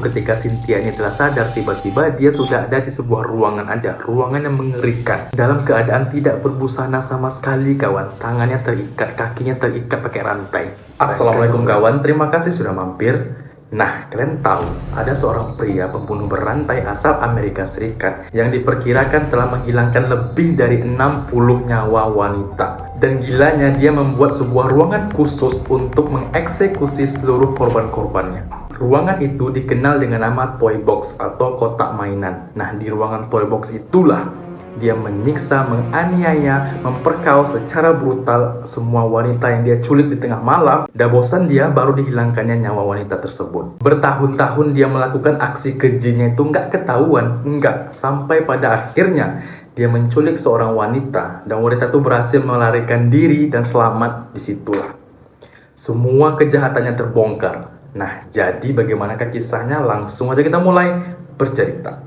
Ketika Cynthia ini telah sadar, tiba-tiba dia sudah ada di sebuah ruangan aja. Ruangan yang mengerikan. Dalam keadaan tidak berbusana sama sekali, kawan. Tangannya terikat, kakinya terikat pakai rantai. Assalamualaikum kawan, terima kasih sudah mampir. Nah, kalian tahu, ada seorang pria pembunuh berantai asal Amerika Serikat yang diperkirakan telah menghilangkan lebih dari 60 nyawa wanita. Dan gilanya dia membuat sebuah ruangan khusus untuk mengeksekusi seluruh korban-korbannya. Ruangan itu dikenal dengan nama Toy Box atau kotak mainan. Nah, di ruangan Toy Box itulah dia menyiksa, menganiaya, memperkaos secara brutal semua wanita yang dia culik di tengah malam. Dah bosan dia, baru dihilangkannya nyawa wanita tersebut. Bertahun-tahun dia melakukan aksi kejinya itu nggak ketahuan, nggak. Sampai pada akhirnya dia menculik seorang wanita dan wanita itu berhasil melarikan diri dan selamat. Disitulah semua kejahatannya terbongkar. Nah, jadi bagaimanakah kisahnya? Langsung aja kita mulai bercerita.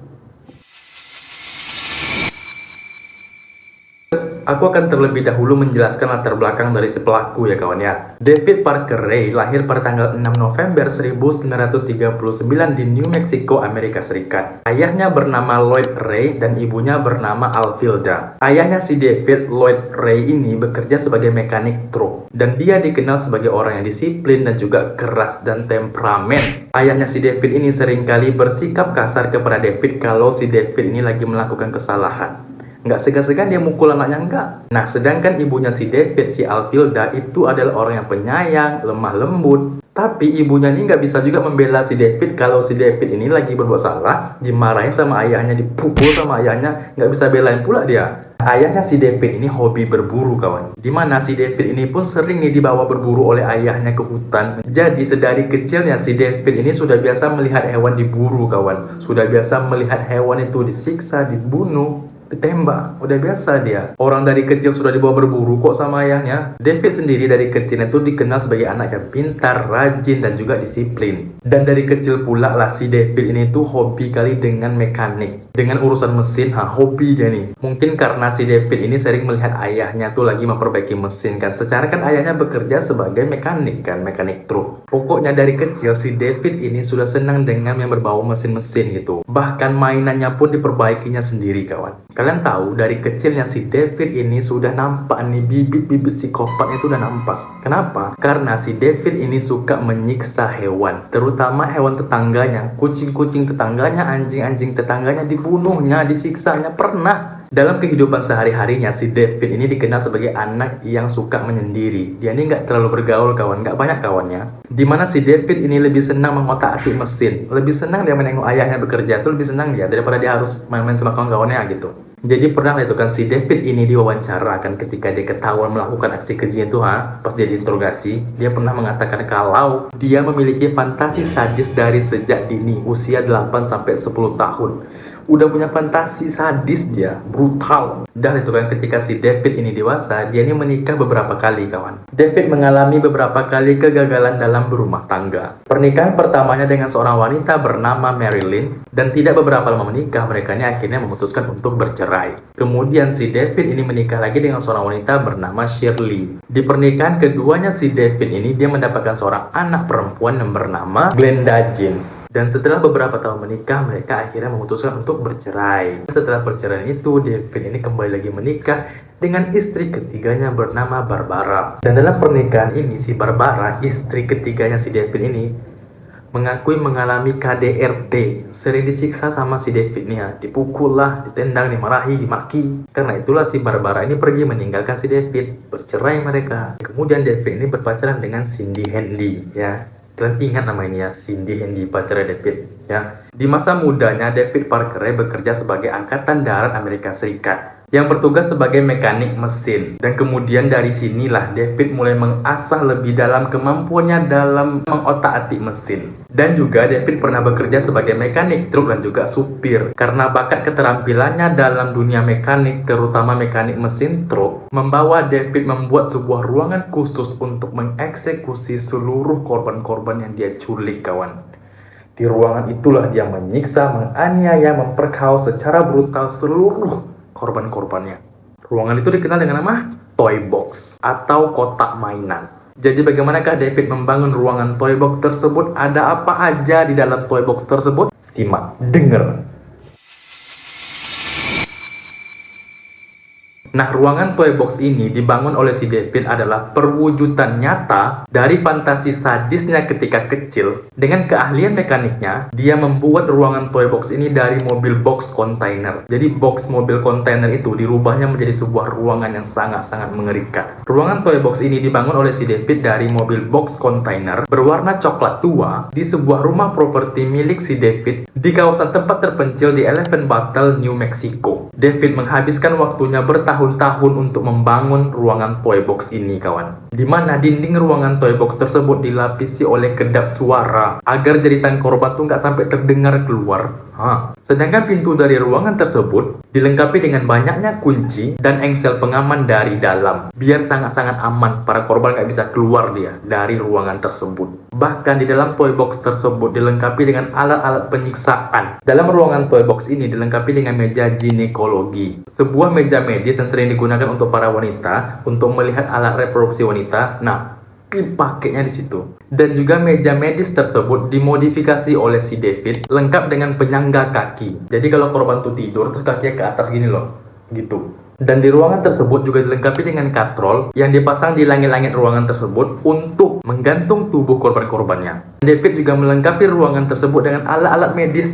Aku akan terlebih dahulu menjelaskan latar belakang dari si pelaku ya kawan ya. David Parker Ray lahir pada tanggal 6 November 1939 di New Mexico, Amerika Serikat. Ayahnya bernama Lloyd Ray dan ibunya bernama Alvilda. Ayahnya si David, Lloyd Ray ini bekerja sebagai mekanik truk. Dan dia dikenal sebagai orang yang disiplin dan juga keras dan temperamen. Ayahnya si David ini seringkali bersikap kasar kepada David kalau si David ini lagi melakukan kesalahan. Nggak segan-segan dia mukul anaknya, enggak. Nah, sedangkan ibunya si David, si Alvilda, itu adalah orang yang penyayang, lemah lembut. Tapi ibunya ini nggak bisa juga membela si David kalau si David ini lagi berbuat salah, dimarahin sama ayahnya, dipukul sama ayahnya, nggak bisa belain pula dia. Ayahnya si David ini hobi berburu kawan. Dimana si David ini pun sering nih dibawa berburu oleh ayahnya ke hutan. Jadi sedari kecilnya si David ini sudah biasa melihat hewan diburu kawan. Sudah biasa melihat hewan itu disiksa, dibunuh, ditembak. Udah biasa dia. Orang dari kecil sudah dibawa berburu kok sama ayahnya. David sendiri dari kecil itu dikenal sebagai anak yang pintar, rajin, dan juga disiplin. Dan dari kecil pula lah si David ini tuh hobi kali dengan mekanik, dengan urusan mesin. Hobi dia nih. Mungkin karena si David ini sering melihat ayahnya tuh lagi memperbaiki mesin kan. Secara kan ayahnya bekerja sebagai mekanik kan, mekanik truk. Pokoknya dari kecil si David ini sudah senang dengan yang berbau mesin-mesin gitu. Bahkan mainannya pun diperbaikinya sendiri kawan. Kalian tahu dari kecilnya si David ini sudah nampak nih bibit-bibit psikopatnya itu udah nampak. Kenapa? Karena si David ini suka menyiksa hewan, terutama hewan tetangganya, kucing-kucing tetangganya, anjing-anjing tetangganya dibunuhnya, disiksanya pernah. Dalam kehidupan sehari-harinya si David ini dikenal sebagai anak yang suka menyendiri. Dia ini nggak terlalu bergaul kawan, nggak banyak kawannya. Dimana si David ini lebih senang mengotak-atik mesin, lebih senang dia menengok ayahnya bekerja, tuh lebih senang dia daripada dia harus main-main sama kawan-kawannya gitu. Jadi pernah itu kan si David ini diwawancara kan ketika dia ketahuan melakukan aksi keji itu pas dia diinterogasi, dia pernah mengatakan kalau dia memiliki fantasi sadis dari sejak dini, usia 8-10 tahun. Udah punya fantasi sadis dia, brutal. Dan itu kan ketika si David ini dewasa, dia ini menikah beberapa kali kawan. David mengalami beberapa kali kegagalan dalam berumah tangga. Pernikahan pertamanya dengan seorang wanita bernama Marilyn, dan tidak beberapa lama menikah, mereka ini akhirnya memutuskan untuk bercerai. Kemudian si David ini menikah lagi dengan seorang wanita bernama Shirley. Di pernikahan keduanya si David ini dia mendapatkan seorang anak perempuan yang bernama Glenda Jeans. Dan setelah beberapa tahun menikah, mereka akhirnya memutuskan untuk bercerai. Setelah perceraian itu, David ini kembali lagi menikah dengan istri ketiganya bernama Barbara. Dan dalam pernikahan ini, si Barbara, istri ketiganya si David ini, mengakui mengalami KDRT. Sering disiksa sama si David nih ya. Dipukul lah, ditendang, dimarahi, dimaki. Karena itulah si Barbara ini pergi meninggalkan si David. Bercerai mereka. Kemudian David ini berpacaran dengan Cindy Handy ya. Kalian ingat nama ini ya, Cindy Handy, pacarnya David ya. Di masa mudanya David Parker Ray bekerja sebagai Angkatan Darat Amerika Serikat yang bertugas sebagai mekanik mesin. Dan kemudian dari sinilah David mulai mengasah lebih dalam kemampuannya dalam mengotak-atik mesin. Dan juga David pernah bekerja sebagai mekanik truk dan juga supir. Karena bakat keterampilannya dalam dunia mekanik, terutama mekanik mesin truk, membawa David membuat sebuah ruangan khusus untuk mengeksekusi seluruh korban-korban yang dia culik kawan. Di ruangan itulah dia menyiksa, menganiaya, memperkaos secara brutal seluruh korban-korbannya. Ruangan itu dikenal dengan nama Toy Box atau kotak mainan. Jadi bagaimanakah David membangun ruangan toy box tersebut? Ada apa aja di dalam toy box tersebut? Simak, denger. Nah, ruangan toy box ini dibangun oleh si David adalah perwujudan nyata dari fantasi sadisnya ketika kecil. Dengan keahlian mekaniknya, dia membuat ruangan toy box ini dari mobil box kontainer. Jadi box mobil kontainer itu dirubahnya menjadi sebuah ruangan yang sangat-sangat mengerikan. Ruangan toy box ini dibangun oleh si David dari mobil box kontainer berwarna coklat tua di sebuah rumah properti milik si David di kawasan tempat terpencil di Elephant Battle, New Mexico. David menghabiskan waktunya bertahun-tahun untuk membangun ruangan toy box ini, kawan. Di mana dinding ruangan toy box tersebut dilapisi oleh kedap suara agar jeritan korban tuh nggak sampai terdengar keluar. Sedangkan pintu dari ruangan tersebut dilengkapi dengan banyaknya kunci dan engsel pengaman dari dalam, biar sangat-sangat aman para korban nggak bisa keluar dia dari ruangan tersebut. Bahkan di dalam toy box tersebut dilengkapi dengan alat-alat penyiksaan. Dalam ruangan toy box ini dilengkapi dengan meja ginekologi, sebuah meja medis yang sering digunakan untuk para wanita untuk melihat alat reproduksi wanita. Nah, pakainya di situ. Dan juga meja medis tersebut dimodifikasi oleh si David lengkap dengan penyangga kaki. Jadi kalau korban tuh tidur terus kakinya ke atas gini loh, gitu. Dan di ruangan tersebut juga dilengkapi dengan katrol yang dipasang di langit-langit ruangan tersebut untuk menggantung tubuh korban-korbannya. David juga melengkapi ruangan tersebut dengan alat-alat medis,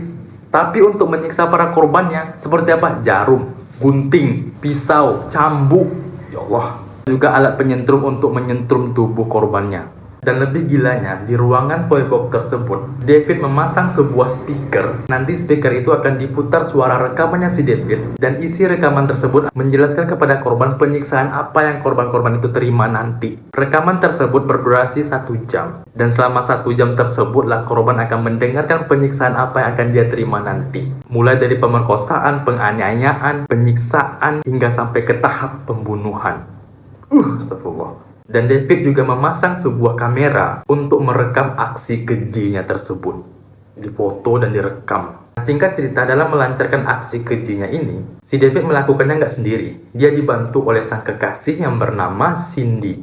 tapi untuk menyiksa para korbannya seperti apa? Jarum, gunting, pisau, cambuk. Ya Allah. Juga alat penyentrum untuk menyentrum tubuh korbannya. Dan lebih gilanya, di ruangan toy box tersebut, David memasang sebuah speaker. Nanti speaker itu akan diputar suara rekamannya si David, dan isi rekaman tersebut menjelaskan kepada korban penyiksaan apa yang korban-korban itu terima nanti. Rekaman tersebut berdurasi 1 jam, dan selama 1 jam tersebutlah korban akan mendengarkan penyiksaan apa yang akan dia terima nanti. Mulai dari pemerkosaan, penganiayaan, penyiksaan, hingga sampai ke tahap pembunuhan. Astagfirullah. Dan David juga memasang sebuah kamera untuk merekam aksi kejinya tersebut. Difoto dan direkam. Singkat cerita, dalam melancarkan aksi kejinya ini, si David melakukannya nggak sendiri. Dia dibantu oleh sang kekasih yang bernama Cindy.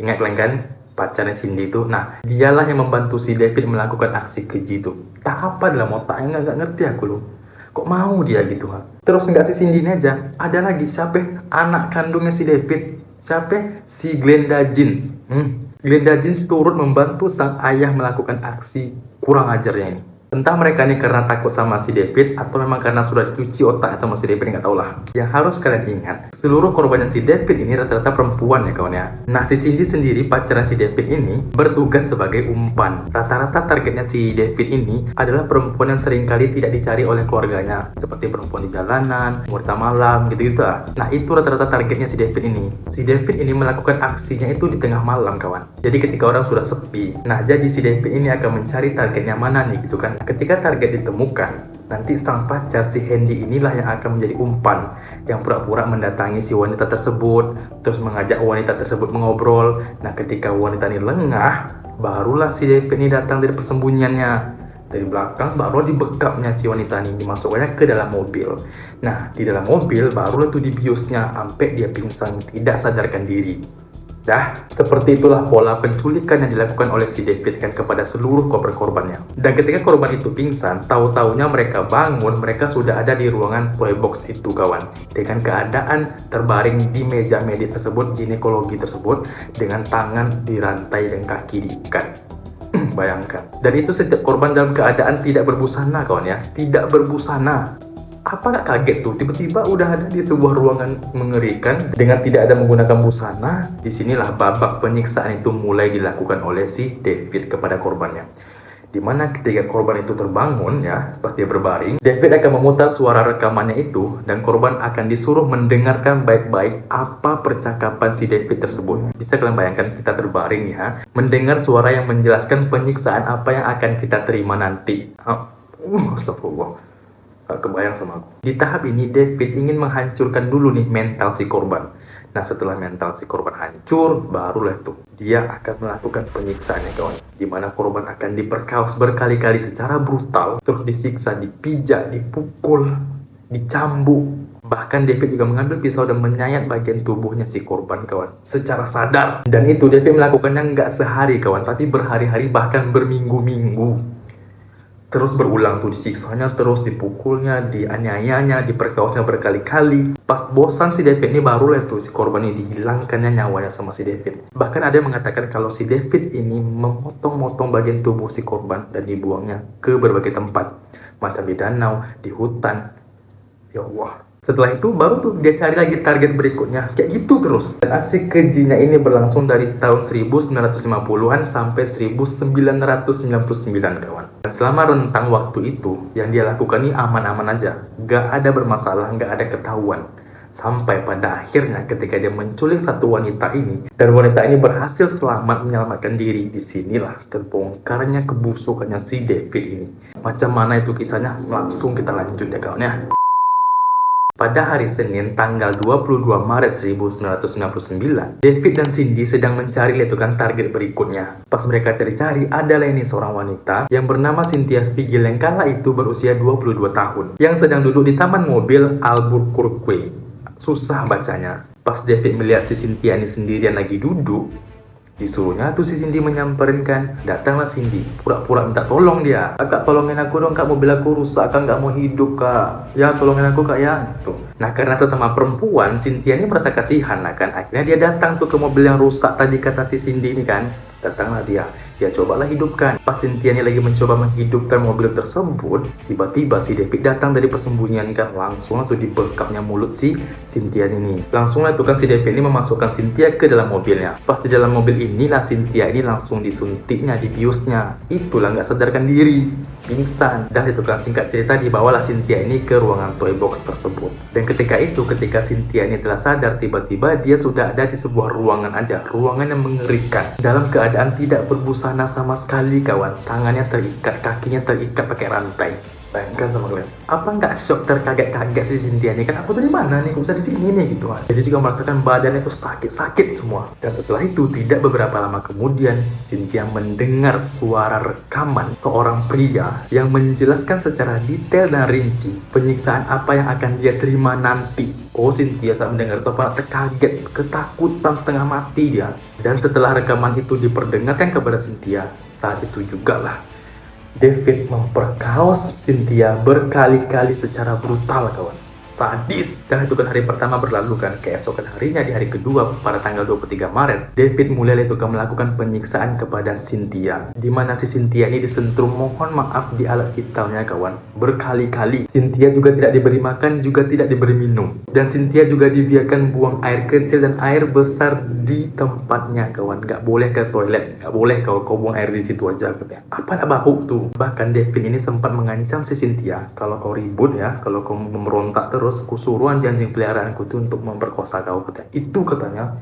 Ingat kalian kan? Pacarnya Cindy itu. Nah, dialah yang membantu si David melakukan aksi keji itu. Tak apa dalam otaknya, nggak ngerti aku loh. Kok mau dia gitu? Terus nggak si Cindy ini aja. Ada lagi, siapa? Anak kandungnya si David. Siapa? Si Glenda Jeans. Glenda Jeans turut membantu sang ayah melakukan aksi kurang ajarnya ini. Entah mereka ini karena takut sama si David atau memang karena sudah dicuci otaknya sama si David, nggak tahu lah. Yang harus kalian ingat, seluruh korbannya si David ini rata-rata perempuan ya kawan ya. Nah, si Cindy sendiri pacarnya si David ini bertugas sebagai umpan. Rata-rata targetnya si David ini adalah perempuan yang seringkali tidak dicari oleh keluarganya, seperti perempuan di jalanan, wanita malam, gitu-gitu lah. Nah, itu rata-rata targetnya si David ini. Si David ini melakukan aksinya itu di tengah malam kawan. Jadi ketika orang sudah sepi. Nah, jadi si David ini akan mencari targetnya mana nih gitu kan. Ketika target ditemukan, nanti sang pacar si Handy inilah yang akan menjadi umpan yang pura-pura mendatangi si wanita tersebut, terus mengajak wanita tersebut mengobrol. Nah, ketika wanita ini lengah, barulah si David ini datang dari persembunyiannya. Dari belakang baru dibekapnya si wanita ini, dimasukkannya ke dalam mobil. Nah, di dalam mobil barulah tuh dibiusnya sampai dia pingsan, tidak sadarkan diri. Dah, seperti itulah pola penculikan yang dilakukan oleh si David kan kepada seluruh korban-korbannya. Dan ketika korban itu pingsan, tahu-taunya mereka bangun, mereka sudah ada di ruangan toy box itu kawan. Dengan keadaan terbaring di meja medis tersebut, ginekologi tersebut, dengan tangan dirantai dan kaki diikat. Bayangkan. Dan itu setiap korban dalam keadaan tidak berbusana kawan ya, tidak berbusana. Apa nggak kaget tuh, tiba-tiba udah ada di sebuah ruangan mengerikan dengan tidak ada menggunakan busana. Disinilah babak penyiksaan itu mulai dilakukan oleh si David kepada korbannya. Dimana ketika korban itu terbangun ya, pas dia berbaring, David akan memutar suara rekamannya itu dan korban akan disuruh mendengarkan baik-baik apa percakapan si David tersebut. Bisa kalian bayangkan kita terbaring ya, mendengar suara yang menjelaskan penyiksaan apa yang akan kita terima nanti. Astagfirullah. Gak kebayang sama aku. Di tahap ini David ingin menghancurkan dulu nih mental si korban. Nah, setelah mental si korban hancur, barulah tuh dia akan melakukan penyiksaannya kawan. Dimana korban akan diperkaos berkali-kali secara brutal, terus disiksa, dipijak, dipukul, dicambuk. Bahkan David juga mengambil pisau dan menyayat bagian tubuhnya si korban, kawan, secara sadar. Dan itu David melakukannya nggak sehari, kawan, tapi berhari-hari, bahkan berminggu-minggu. Terus berulang tuh, disiksanya, terus dipukulnya, dianiayanya, diperkosanya berkali-kali. Pas bosan si David ini barulah tuh si korban ini dihilangkannya nyawanya sama si David. Bahkan ada yang mengatakan kalau si David ini memotong-motong bagian tubuh si korban dan dibuangnya ke berbagai tempat, macam di danau, di hutan. Ya Allah. Setelah itu baru tuh dia cari lagi target berikutnya, kayak gitu terus. Dan aksi kejinya ini berlangsung dari tahun 1950-an sampai 1999, kawan. Dan selama rentang waktu itu yang dia lakukan ini aman-aman aja, gak ada bermasalah, gak ada ketahuan. Sampai pada akhirnya ketika dia menculik satu wanita ini, dan wanita ini berhasil selamat menyelamatkan diri, disinilah terbongkarnya kebusukannya si David ini. Macam mana itu kisahnya? Langsung kita lanjut ya, kawan ya. Pada hari Senin tanggal 22 Maret 1999, David dan Cindy sedang mencari letukan target berikutnya. Pas mereka cari-cari, adalah ini seorang wanita yang bernama Cynthia Vigil yang kala itu berusia 22 tahun, yang sedang duduk di taman mobil Albuquerque. Susah bacanya. Pas David melihat si Cynthia ini sendirian lagi duduk, disuruhnya tuh si Cindy menyamperin kan. Datanglah Cindy, pura-pura minta tolong dia. Kak, tolongin aku dong kak, mobil aku rusak, kak, nggak mau hidup kak. Ya tolongin aku kak ya. Tuh. Nah karena sesama perempuan, Cynthia ini merasa kasihan lah kan. Akhirnya dia datang tuh ke mobil yang rusak tadi kata si Cindy ini kan. Datanglah dia cobalah hidupkan. Pas Cynthia ini lagi mencoba menghidupkan mobil tersebut, tiba-tiba si David datang dari persembunyian kan. Langsung tuh dibekapnya mulut si Cynthia ini. Langsung tuh kan si David ini memasukkan Cynthia ke dalam mobilnya. Pas di dalam mobil inilah Cynthia ini langsung disuntiknya, dibiusnya. Itulah nggak sadarkan diri, pingsan. Dan itu kan singkat cerita dibawalah Cynthia ini ke ruangan toy box tersebut. Dan ketika Cynthia ini telah sadar, tiba-tiba dia sudah ada di sebuah ruangan aja. Ruangan yang mengerikan. Dalam keadaan tidak berbusana sama sekali, kawan. Tangannya terikat, kakinya terikat pakai rantai. Bayangkan sama kalian. Apa nggak shock, terkaget-kaget si Cynthia ini kan? Aku dari mana nih? Kok bisa di sini nih gitu kan? Jadi juga merasakan badannya itu sakit-sakit semua. Dan setelah itu tidak beberapa lama kemudian, Cynthia mendengar suara rekaman seorang pria yang menjelaskan secara detail dan rinci penyiksaan apa yang akan dia terima nanti. Oh, Cynthia saat mendengar itu terkaget, ketakutan, setengah mati dia. Dan setelah rekaman itu diperdengarkan kepada Cynthia, saat itu juga lah David memperkaos Cynthia berkali-kali secara brutal, kawan. Sadis. Dan itu kan hari pertama berlalu kan. Keesokan harinya di hari kedua pada tanggal 23 Maret, David mulai itu kan melakukan penyiksaan kepada Cynthia. Dimana si Cynthia ini disentrum mohon maaf di alat vitalnya, kawan. Berkali-kali. Cynthia juga tidak diberi makan, juga tidak diberi minum. Dan Cynthia juga dibiarkan buang air kecil dan air besar di tempatnya, kawan. Gak boleh ke toilet. Gak boleh kalau kau buang air di situ aja, katanya. Apa nak bau tuh? Bahkan David ini sempat mengancam si Cynthia, kalau kau ribut ya, kalau kau memberontak terus, kusuruh anjing peliharaanku itu untuk memperkosa kau, katanya. Itu katanya.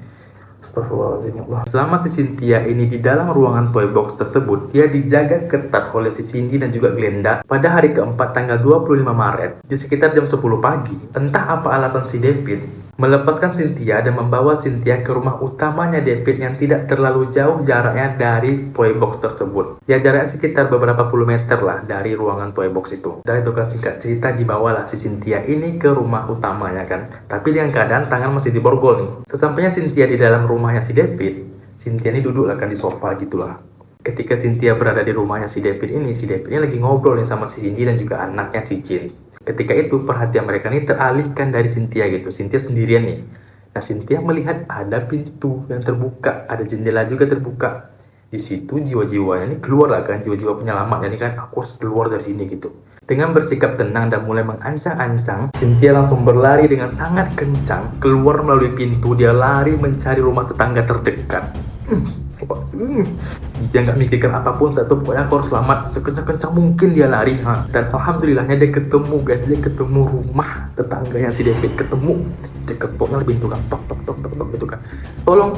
Astagfirullahaladzim, ya Allah. Selama si Cynthia ini di dalam ruangan toy box tersebut, dia dijaga ketat oleh si Cindy dan juga Glenda. Pada hari keempat tanggal 25 Maret, di sekitar jam 10 pagi, entah apa alasan si David melepaskan Cynthia dan membawa Cynthia ke rumah utamanya David yang tidak terlalu jauh jaraknya dari toy box tersebut. Ya jaraknya sekitar beberapa puluh meter lah dari ruangan toy box itu. Dan itu kan singkat cerita dibawalah si Cynthia ini ke rumah utamanya kan. Tapi dengan keadaan tangan masih diborgol nih. Sesampainya Cynthia di dalam rumahnya si David, Cynthia ini duduk lah kan di sofa gitulah. Ketika Cynthia berada di rumahnya si David ini lagi ngobrol nih sama si Cindy dan juga anaknya si Jin. Ketika itu perhatian mereka ini teralihkan dari Cynthia gitu. Cynthia sendirian nih. Nah Cynthia melihat ada pintu yang terbuka, ada jendela juga terbuka. Di situ jiwa-jiwanya ini keluar lah kan, jiwa-jiwa penyelamatnya ini kan, aku harus keluar dari sini gitu. Dengan bersikap tenang dan mulai mengancang-ancang, Cynthia langsung berlari dengan sangat kencang keluar melalui pintu. Dia lari mencari rumah tetangga terdekat. Dia nggak mikirkan apapun, satu pokoknya aku harus selamat, sekencang-kencang mungkin dia lari. Dan alhamdulillahnya dia ketemu, guys. Dia ketemu rumah tetangganya si David, ketemu. Dia ketoknya pintu kan, tok tok tok tok tok gitu kan. Tolong,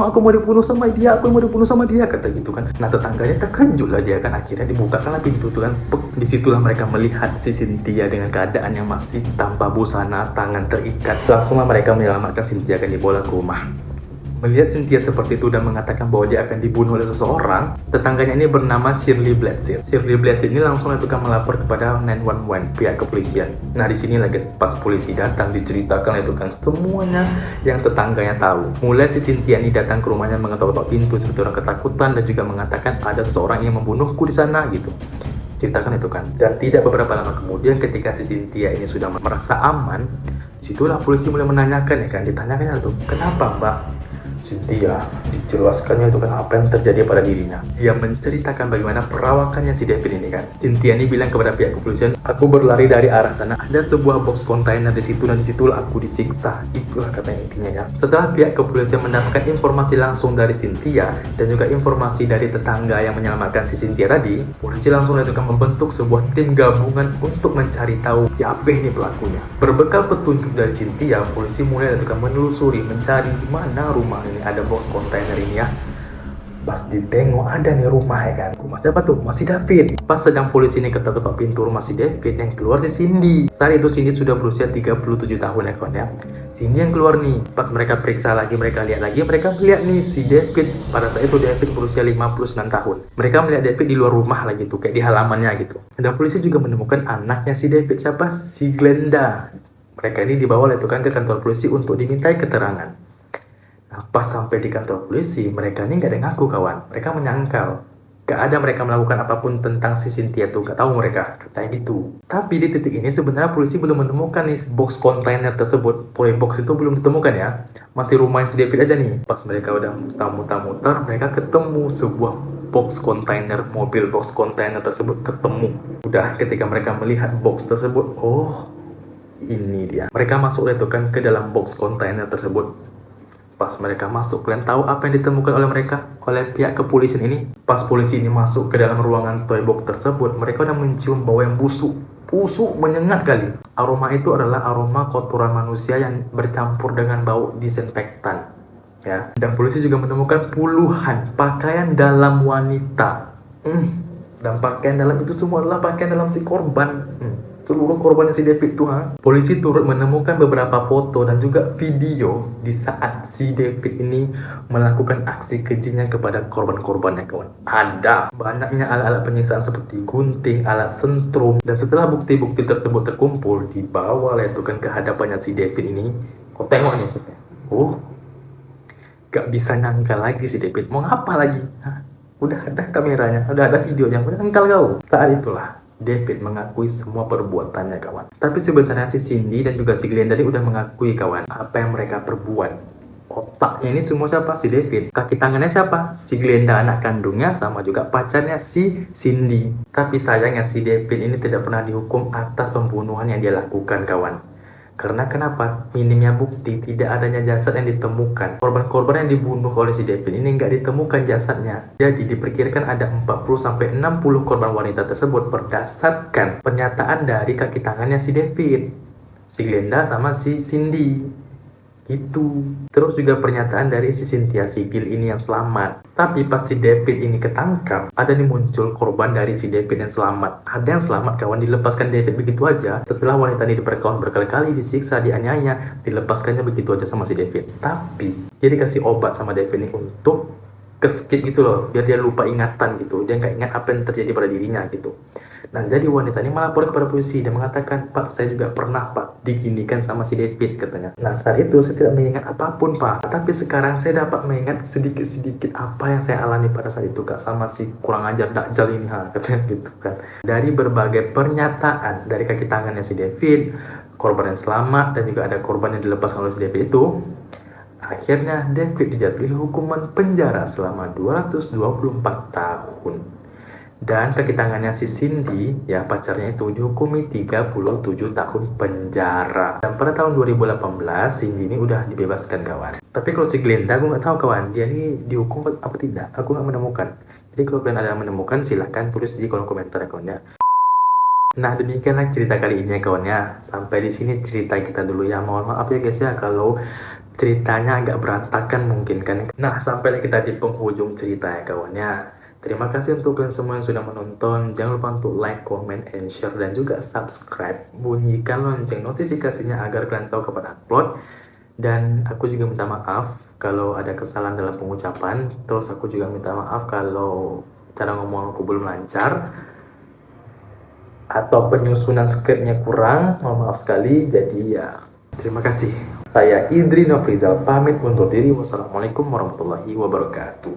aku mau dibunuh sama dia, kata gitu kan. Nah tetangganya terkejut lah dia kan, akhirnya dibukakanlah pintu tuh kan. Disitulah mereka melihat si Cynthia dengan keadaan yang masih tanpa busana, tangan terikat. Langsunglah mereka menyelamatkan Cynthia kan, dibawa ke rumah. Melihat Cynthia seperti itu dan mengatakan bahwa dia akan dibunuh oleh seseorang, tetangganya ini bernama Shirley Bledsoe. Shirley Bledsoe ini langsung tukang melapor kepada 911 pihak kepolisian. Nah di sini lagi pas polisi datang diceritakan itu kan semuanya yang tetangganya tahu. Mulai si Cynthia ini datang ke rumahnya mengetok-ketok pintu seperti orang ketakutan dan juga mengatakan ada seseorang yang membunuhku di sana gitu. Ceritakan itu kan. Dan tidak beberapa lama kemudian ketika si Cynthia ini sudah merasa aman, disitulah polisi mulai menanyakan ya kan, ditanyakan itu, kenapa mbak? Cynthia dijelaskannya itu kan apa yang terjadi pada dirinya. Dia menceritakan bagaimana perawakannya si David ini kan. Cynthia ini bilang kepada pihak kepolisian, aku berlari dari arah sana, ada sebuah box kontainer di situ dan disitulah aku disiksa. Itulah katanya intinya ya. Setelah pihak kepolisian mendapatkan informasi langsung dari Cynthia dan juga informasi dari tetangga yang menyelamatkan si Cynthia tadi, polisi langsung membentuk sebuah tim gabungan untuk mencari tahu siapa ini pelakunya. Berbekal petunjuk dari Cynthia, polisi mulai menelusuri mencari di mana rumah ini ada box kontainer ini ya. Pas ditengok ada nih rumah ya kan. Rumah siapa tuh? Rumah si David. Pas sedang polisi ini ketok-ketok pintu rumah si David, yang keluar si Cindy. Saat itu Cindy sudah berusia 37 tahun ya kawan ya. Cindy yang keluar nih. Pas mereka periksa lagi, mereka lihat lagi, mereka melihat nih si David. Pada saat itu David berusia 59 tahun. Mereka melihat David di luar rumah lagi tuh, kayak di halamannya gitu. Dan polisi juga menemukan anaknya si David, siapa? Si Glenda. Mereka ini dibawa oleh tukang ke kantor polisi untuk dimintai keterangan. Nah, pas sampai di kantor polisi, mereka ini nggak ada ngaku kawan. Mereka menyangkal. Gak ada mereka melakukan apapun tentang si Cynthia tuh, gak tahu mereka, katanya gitu. Tapi di titik ini sebenarnya polisi belum menemukan nih box kontainer tersebut. Toy box itu belum ditemukan ya. Masih rumah si David aja nih. Pas mereka udah muter-muter, mereka ketemu sebuah box kontainer, mobil box kontainer tersebut ketemu. Udah ketika mereka melihat box tersebut, oh ini dia. Mereka masuk itu kan ke dalam box kontainer tersebut. Pas mereka masuk, kalian tahu apa yang ditemukan oleh mereka, oleh pihak kepolisian ini? Pas polisi ini masuk ke dalam ruangan toy box tersebut, mereka udah mencium bau yang busuk menyengat kali. Aroma itu adalah aroma kotoran manusia yang bercampur dengan bau disinfektan. Ya. Dan polisi juga menemukan puluhan pakaian dalam wanita. Dan pakaian dalam itu semua adalah pakaian dalam si korban. Seluruh korban si David tuh. Polisi turut menemukan beberapa foto dan juga video di saat si David ini melakukan aksi kejinya kepada korban-korbannya kawan. Ada banyaknya alat-alat penyiksaan seperti gunting, alat sentrum, dan setelah bukti-bukti tersebut terkumpul, dibawa oleh tukang ke hadapannya si David ini. Kau tengok nih, gak bisa nyangka lagi si David mau ngapa lagi. Udah ada kameranya, udah ada videonya, udah ngangkal kau. Saat itulah David mengakui semua perbuatannya kawan. Tapi sebenarnya si Cindy dan juga si Glenda ini udah mengakui kawan apa yang mereka perbuat. Otaknya ini semua siapa? Si David. Kaki tangannya siapa? Si Glenda anak kandungnya sama juga pacarnya si Cindy. Tapi sayangnya si David ini tidak pernah dihukum atas pembunuhan yang dia lakukan kawan. Karena kenapa? Minimnya bukti, tidak adanya jasad yang ditemukan. Korban-korban yang dibunuh oleh si David ini nggak ditemukan jasadnya. Jadi diperkirakan ada 40-60 korban wanita tersebut berdasarkan pernyataan dari kaki tangannya si David, si Glenda sama si Cindy. Gitu. Terus juga pernyataan dari si Cynthia Vigil ini yang selamat. Tapi pas si David ini ketangkap, ada nih muncul korban dari si David yang selamat. Ada yang selamat kawan, dilepaskan David begitu aja. Setelah wanita ini diperkosa berkali-kali, disiksa, dianiaya, dilepaskannya begitu aja sama si David. Tapi dia dikasih obat sama David ini untuk ke-skip gitu loh, biar dia lupa ingatan gitu. Dia nggak ingat apa yang terjadi pada dirinya gitu. Nah, jadi wanita ini melapor kepada polisi dan mengatakan, Pak, saya juga pernah, Pak, diginikan sama si David, katanya. Nah, saat itu saya tidak mengingat apapun, Pak. Tapi sekarang saya dapat mengingat sedikit-sedikit apa yang saya alami pada saat itu, Kak, sama si kurang ajar Dajjal ini, katanya gitu kan. Dari berbagai pernyataan dari kaki tangannya si David, korban yang selamat, dan juga ada korban yang dilepaskan oleh si David itu, akhirnya David dijatuhi hukuman penjara selama 224 tahun. Dan kaki tangannya si Cindy, ya pacarnya itu, dihukumi 37 tahun penjara. Dan pada tahun 2018, Cindy ini udah dibebaskan kawan. Tapi kalau si Glenda, aku nggak tahu kawan, dia ini dihukum apa tidak, aku nggak menemukan. Jadi kalau kalian ada yang menemukan, silahkan tulis di kolom komentar ya kawan ya. Nah, demikianlah cerita kali ini ya kawan ya. Sampai di sini cerita kita dulu ya. Mohon maaf ya guys ya kalau ceritanya agak berantakan mungkin kan. Nah, sampailah kita di penghujung cerita ya kawan ya. Terima kasih untuk kalian semua yang sudah menonton. Jangan lupa untuk like, comment, and share, dan juga subscribe. Bunyikan lonceng notifikasinya agar kalian tahu kapan upload. Dan aku juga minta maaf kalau ada kesalahan dalam pengucapan. Terus aku juga minta maaf kalau cara ngomong aku belum lancar atau penyusunan skripnya kurang. Mohon maaf sekali. Jadi ya, terima kasih. Saya Idri Nofrizal pamit undur diri. Wassalamualaikum warahmatullahi wabarakatuh.